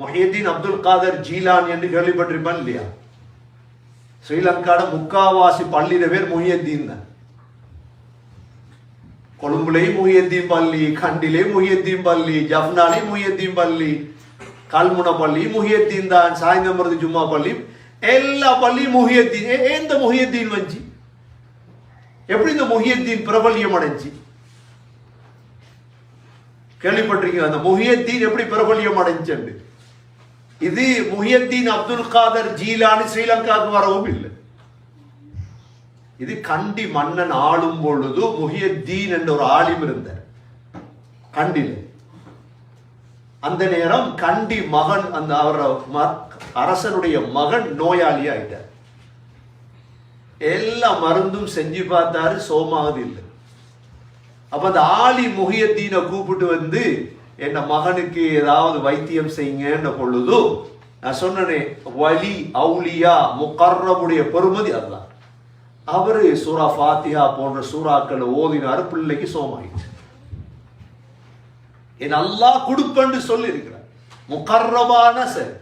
முஹியத்தீன் அப்துல் காதர் ஜீலான் என்று கேள்விப்பட்டிருப்பான் இல்லையா? ஸ்ரீலங்காட முக்காவாசி பள்ளியில பேர் முஹியத்தீன் தான். கொழும்புலேயும் முஹியத்தீன் பள்ளி, கண்டிலே முஹியத்தீன் பள்ளி, ஜஃப்னாலே முஹியத்தீன் பள்ளி, கல்முன பள்ளி முஹியத்தீன் தான், சாய்ந்தமருது ஜும்மா பள்ளி, எல்லா பள்ளியும் முஹியத்தீன். எந்த முஹியத்தீன் வந்துச்சு? எப்படி இந்த முஹியத்தீன் பிரபல்யம் அடைஞ்சு? கேள்விப்பட்டிருக்கீங்க அந்த முஹியத்தீன் எப்படி பிரபல்யம் அடைஞ்சு? இது முஹியத்தீன் அப்துல் காதர் ஜீலானி ஸ்ரீலங்காவுக்கு வரவும் இல்லை. இது கண்டி மன்னன் ஆளும் பொழுது முஹியத்தீன் என்ற ஒரு ஆலிம் இருந்தார் கண்டில். அந்த நேரம் கண்டி மகன், அந்த அரசனுடைய மகன் நோயாளி ஆயிட்டார். எல்லா மருந்தும் செஞ்சு பார்த்தாரு, சோமாவது இல்லை. அப்ப அந்த ஆலி முஹியத்தீனை கூப்பிட்டு வந்து என் மகனுக்கு ஏதாவது வைத்தியம் செய்யுங்க பொழுது நான் சொன்னனே, வலி அவுலியா முகர்ரமுடைய பெருமதி அதுதான். அவரு சூரா ஃபாத்திஹா போன்ற சூறாக்களை ஓதினாரு, பிள்ளைக்கு சோமாயிடுச்சு. என் அல்லாஹ் கொடுப்பன்னு சொல்லி இருக்கிறார், முகர்ரமான சார்.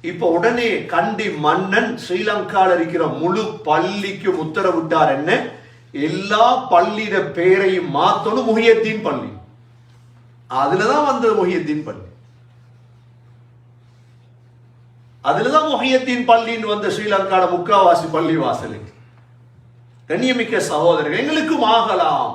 இப்ப உடனே கண்டி மன்னன் ஸ்ரீலங்கால இருக்கிற முழு பள்ளிக்கு உத்தரவிட்டார். என்ன? எல்லா பள்ளியிட பேரையும் மாத்தணும் முஹியத்தீன் பள்ளி. அதுலதான் வந்தது முஹியத்தீன் பள்ளி. அதுலதான் முஹியத்தீன் பள்ளின்னு வந்த ஸ்ரீலங்காட முக்காவாசி பள்ளி வாசலுக்கு. கண்ணியமிக்க சகோதரர்கள், எங்களுக்கும் ஆகலாம்.